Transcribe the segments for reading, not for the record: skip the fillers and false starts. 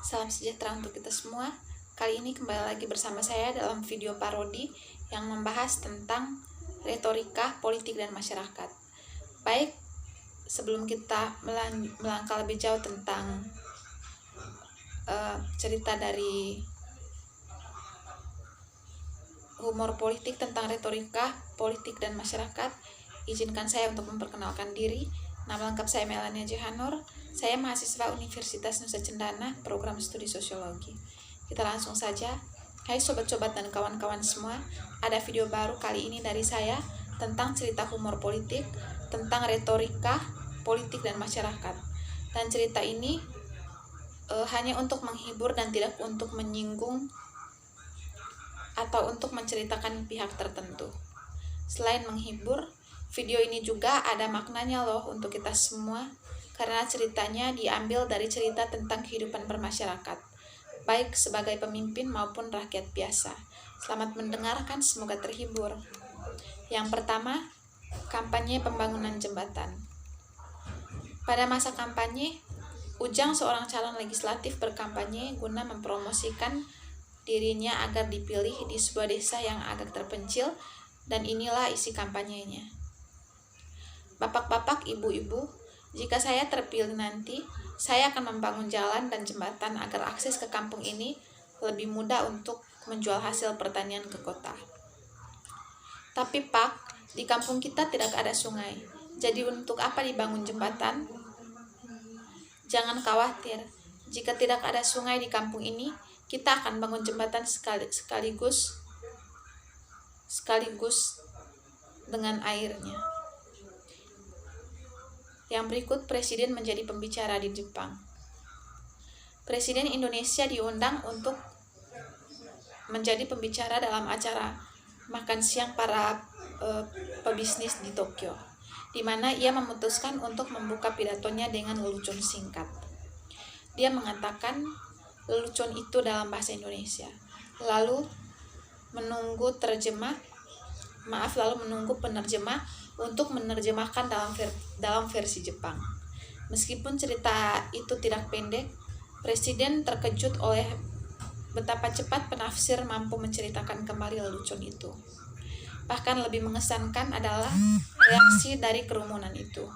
Salam sejahtera untuk kita semua. Kali ini kembali lagi bersama saya dalam video parodi yang membahas tentang retorika, politik, dan masyarakat. Baik, sebelum kita melangkah lebih jauh tentang cerita dari humor politik tentang retorika, politik, dan masyarakat, izinkan saya untuk memperkenalkan diri. Nama lengkap saya Melania Johanur. Saya mahasiswa Universitas Nusa Cendana, program studi sosiologi. Kita langsung saja. Hai sobat-sobat dan kawan-kawan semua, ada video baru kali ini dari saya tentang cerita humor politik, tentang retorika, politik, dan masyarakat. Dan cerita ini hanya untuk menghibur dan tidak untuk menyinggung atau untuk menceritakan pihak tertentu. Selain menghibur, video ini juga ada maknanya loh untuk kita semua, karena ceritanya diambil dari cerita tentang kehidupan bermasyarakat, baik sebagai pemimpin maupun rakyat biasa. Selamat mendengarkan, semoga terhibur. Yang pertama, kampanye pembangunan jembatan. Pada masa kampanye, Ujang, seorang calon legislatif, berkampanye guna mempromosikan dirinya agar dipilih di sebuah desa yang agak terpencil, dan inilah isi kampanyenya. Bapak-bapak, ibu-ibu, jika saya terpilih nanti, saya akan membangun jalan dan jembatan agar akses ke kampung ini lebih mudah untuk menjual hasil pertanian ke kota. Tapi Pak, di kampung kita tidak ada sungai, jadi untuk apa dibangun jembatan? Jangan khawatir, jika tidak ada sungai di kampung ini, kita akan bangun jembatan sekaligus dengan airnya. Yang berikut, Presiden menjadi pembicara di Jepang. Presiden Indonesia diundang untuk menjadi pembicara dalam acara makan siang para pebisnis di Tokyo, di mana ia memutuskan untuk membuka pidatonya dengan lelucon singkat. Dia mengatakan lelucon itu dalam bahasa Indonesia, lalu menunggu penerjemah untuk menerjemahkan dalam versi Jepang. Meskipun cerita itu tidak pendek, Presiden terkejut oleh betapa cepat penafsir mampu menceritakan kembali lelucon itu. Bahkan lebih mengesankan adalah reaksi dari kerumunan itu.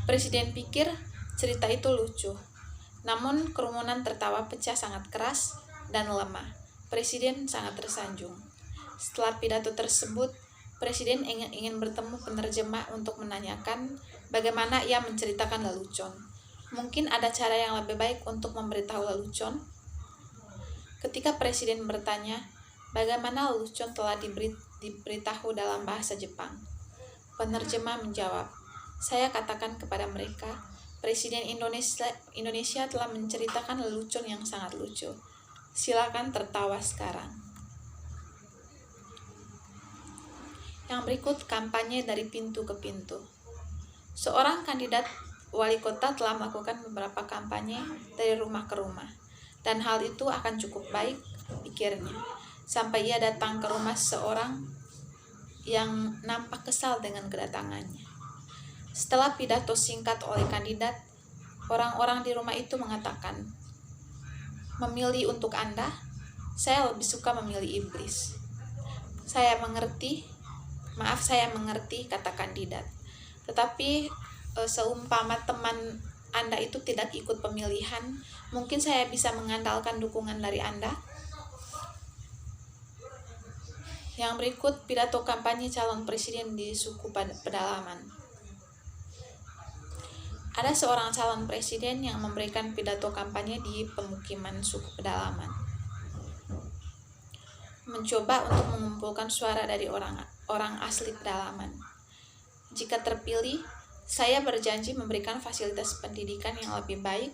Presiden pikir cerita itu lucu, namun kerumunan tertawa pecah sangat keras dan lemah. Presiden sangat tersanjung. Setelah pidato tersebut, Presiden ingin bertemu penerjemah untuk menanyakan bagaimana ia menceritakan lelucon. Mungkin ada cara yang lebih baik untuk memberitahu lelucon? Ketika Presiden bertanya, bagaimana lelucon telah diberitahu dalam bahasa Jepang? Penerjemah menjawab, saya katakan kepada mereka, Presiden Indonesia telah menceritakan lelucon yang sangat lucu. Silakan tertawa sekarang. Yang berikut, kampanye dari pintu ke pintu. Seorang kandidat wali kota telah melakukan beberapa kampanye dari rumah ke rumah, dan hal itu akan cukup baik, pikirnya, sampai ia datang ke rumah seorang yang nampak kesal dengan kedatangannya. Setelah pidato singkat oleh kandidat, orang-orang di rumah itu mengatakan, memilih untuk Anda, saya lebih suka memilih iblis. Saya mengerti, kata kandidat. Tetapi seumpama teman Anda itu tidak ikut pemilihan, mungkin saya bisa mengandalkan dukungan dari Anda. Yang berikut, pidato kampanye calon presiden di suku pedalaman. Ada seorang calon presiden yang memberikan pidato kampanye di pemukiman suku pedalaman, mencoba untuk mengumpulkan suara dari orang asli pedalaman. Jika terpilih, saya berjanji memberikan fasilitas pendidikan yang lebih baik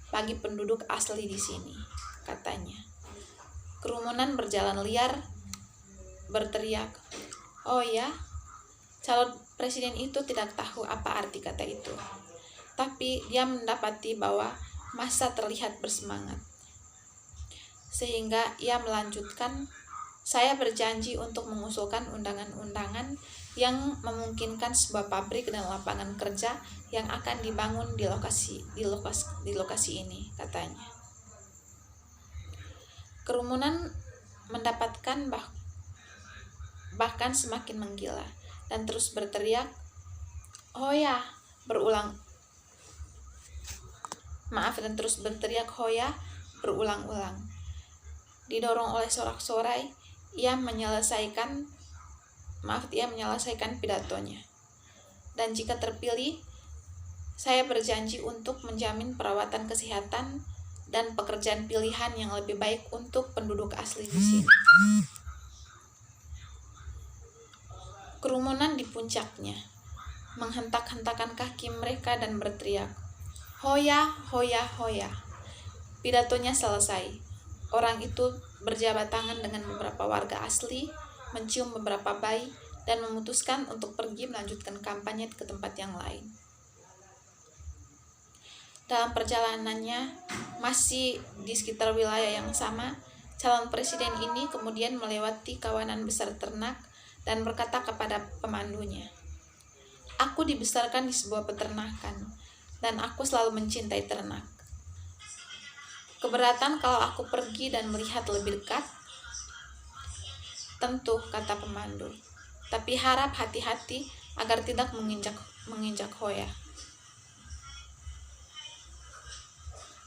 bagi penduduk asli di sini, katanya. Kerumunan berjalan liar, berteriak, oh ya, calon presiden itu tidak tahu apa arti kata itu. Tapi dia mendapati bahwa massa terlihat bersemangat. Sehingga ia melanjutkan, saya berjanji untuk mengusulkan undangan-undangan yang memungkinkan sebuah pabrik dan lapangan kerja yang akan dibangun di lokasi ini, katanya. Kerumunan mendapatkan bahkan semakin menggila dan terus berteriak "Hoya!" berulang-ulang. Didorong oleh sorak-sorai, ia menyelesaikan pidatonya. Dan jika terpilih, saya berjanji untuk menjamin perawatan kesehatan dan pekerjaan pilihan yang lebih baik untuk penduduk asli di sini. Kerumunan di puncaknya menghentak-hentakan kaki mereka dan berteriak, "Hoya, hoya, hoya." Pidatonya selesai. Orang itu berjabat tangan dengan beberapa warga asli, mencium beberapa bayi, dan memutuskan untuk pergi melanjutkan kampanye ke tempat yang lain. Dalam perjalanannya, masih di sekitar wilayah yang sama, calon presiden ini kemudian melewati kawanan besar ternak dan berkata kepada pemandunya, "Aku dibesarkan di sebuah peternakan, dan aku selalu mencintai ternak. Keberatan kalau aku pergi dan melihat lebih dekat?" "Tentu," kata pemandu, "tapi harap hati-hati agar tidak menginjak Hoya."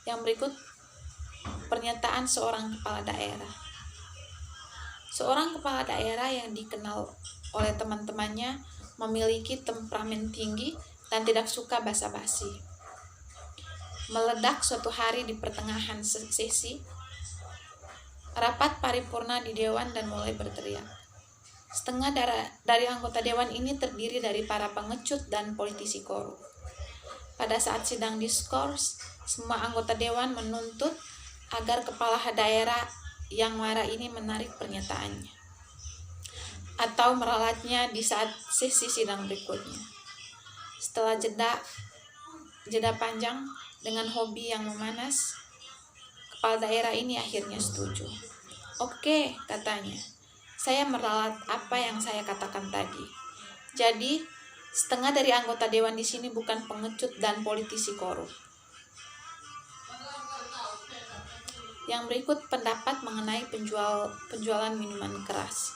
Yang berikut pernyataan seorang kepala daerah. Seorang kepala daerah yang dikenal oleh teman-temannya memiliki temperamen tinggi dan tidak suka basa-basi. Meledak suatu hari di pertengahan sesi rapat paripurna di dewan dan mulai berteriak. Setengah dari anggota dewan ini terdiri dari para pengecut dan politisi korup. Pada saat sidang diskors, semua anggota dewan menuntut agar kepala daerah yang marah ini menarik pernyataannya atau meralatnya di saat sesi sidang berikutnya. Setelah jeda panjang dengan hobi yang memanas, kepala daerah ini akhirnya setuju. "Oke," katanya, "saya meralat apa yang saya katakan tadi. Jadi, setengah dari anggota dewan di sini bukan pengecut dan politisi korup." Yang berikut pendapat mengenai penjualan minuman keras.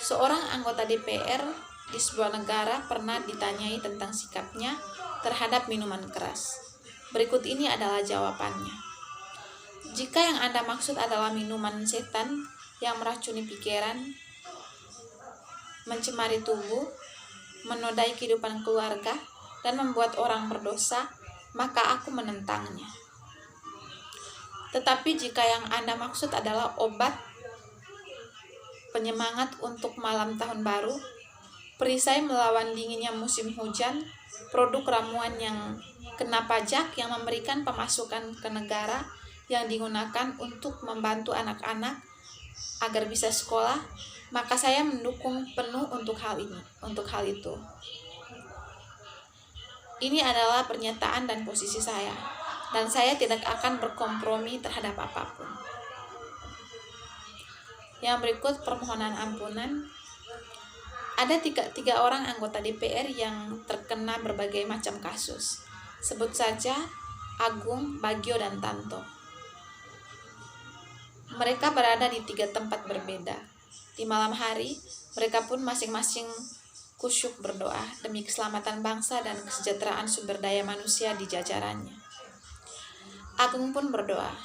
Seorang anggota DPR di sebuah negara pernah ditanyai tentang sikapnya terhadap minuman keras. Berikut ini adalah jawabannya. "Jika yang Anda maksud adalah minuman setan yang meracuni pikiran, mencemari tubuh, menodai kehidupan keluarga, dan membuat orang berdosa, maka aku menentangnya. Tetapi jika yang Anda maksud adalah obat penyemangat untuk malam tahun baru, perisai melawan dinginnya musim hujan, produk ramuan yang kena pajak yang memberikan pemasukan ke negara yang digunakan untuk membantu anak-anak agar bisa sekolah, maka saya mendukung penuh untuk hal itu." Ini adalah pernyataan dan posisi saya, dan saya tidak akan berkompromi terhadap apapun. Yang berikut permohonan ampunan. Ada tiga orang anggota DPR yang terkena berbagai macam kasus. Sebut saja Agung, Bagio, dan Tanto. Mereka berada di 3 tempat berbeda. Di malam hari, mereka pun masing-masing kusyuk berdoa demi keselamatan bangsa dan kesejahteraan sumber daya manusia di jajarannya. Agung pun berdoa,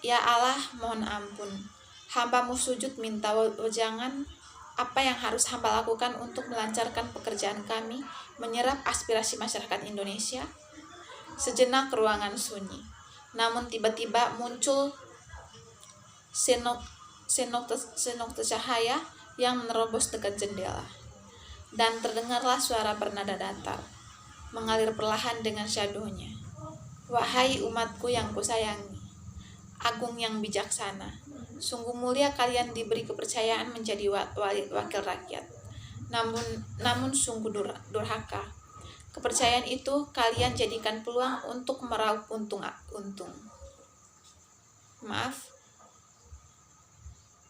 "Ya Allah, mohon ampun. Hamba-Mu sujud minta wejangan apa yang harus hamba lakukan untuk melancarkan pekerjaan kami menyerap aspirasi masyarakat Indonesia." Sejenak ruangan sunyi. Namun tiba-tiba muncul senok cahaya yang menerobos dekat jendela. Dan terdengarlah suara bernada datar, mengalir perlahan dengan syahdunya. "Wahai umatku yang kusayangi, Agung yang bijaksana, sungguh mulia kalian diberi kepercayaan menjadi wakil rakyat. Namun sungguh durhaka. Kepercayaan itu kalian jadikan peluang untuk meraup untung.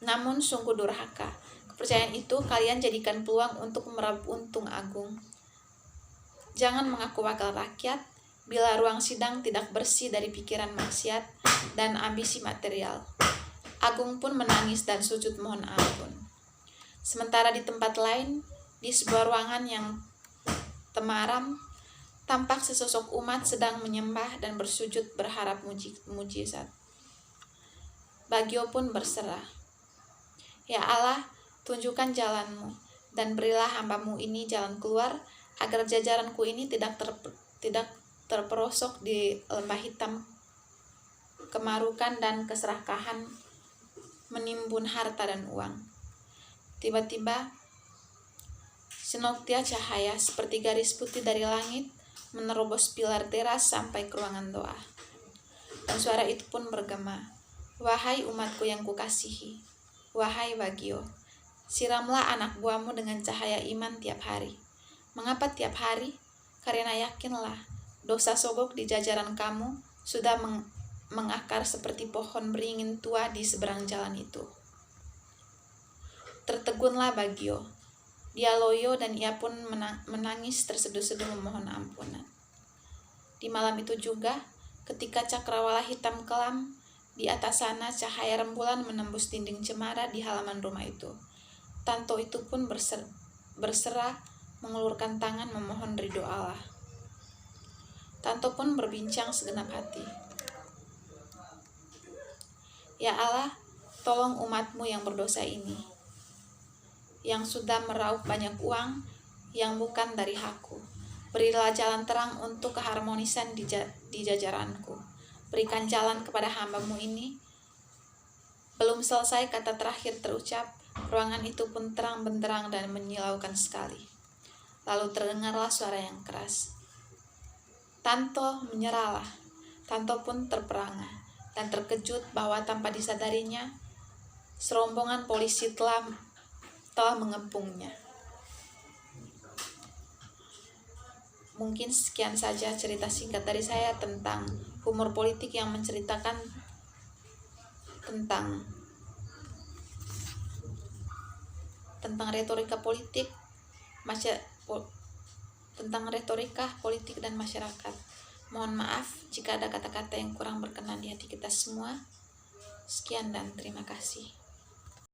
Namun sungguh durhaka. Kepercayaan itu kalian jadikan peluang untuk meraup untung agung. Jangan mengaku wakil rakyat bila ruang sidang tidak bersih dari pikiran maksiat dan ambisi material. Agung pun menangis dan sujud mohon ampun. Sementara di tempat lain, di sebuah ruangan yang temaram, tampak sesosok umat sedang menyembah dan bersujud berharap mujizat. Bagio pun berserah. Ya Allah, tunjukkan jalanmu, dan berilah hambamu ini jalan keluar, agar jajaranku ini tidak terperosok di lembah hitam kemarukan dan keserakahan menimbun harta dan uang. Tiba-tiba senoktia cahaya seperti garis putih dari langit menerobos pilar teras sampai ke ruangan doa. Dan suara itu pun bergema, "Wahai umatku yang kukasihi, wahai Bagio, siramlah anak buahmu dengan cahaya iman tiap hari." Mengapa tiap hari? Karena yakinlah, dosa sogok di jajaran kamu sudah mengakar seperti pohon beringin tua di seberang jalan itu. Tertegunlah Bagio. Dia loyo dan ia pun menangis terseduh-seduh memohon ampunan. Di malam itu juga, ketika cakrawala hitam kelam, di atas sana cahaya rembulan menembus dinding cemara di halaman rumah itu. Tanto itu pun berserah mengulurkan tangan memohon ridho Allah. Tanto pun berbincang segenap hati. Ya Allah, tolong umatmu yang berdosa ini, yang sudah meraup banyak uang yang bukan dari hakku. Berilah jalan terang untuk keharmonisan di jajaranku. Berikan jalan kepada hambamu ini. Belum selesai kata terakhir terucap, ruangan itu pun terang benderang dan menyilaukan sekali. Lalu terdengarlah suara yang keras. Tanto menyerahlah. Tanto pun terperangah dan terkejut bahwa tanpa disadarinya, serombongan polisi telah mengepungnya. Mungkin sekian saja cerita singkat dari saya tentang humor politik yang menceritakan tentang retorika politik, tentang retorika politik dan masyarakat. Mohon maaf jika ada kata-kata yang kurang berkenan di hati kita semua. Sekian dan terima kasih.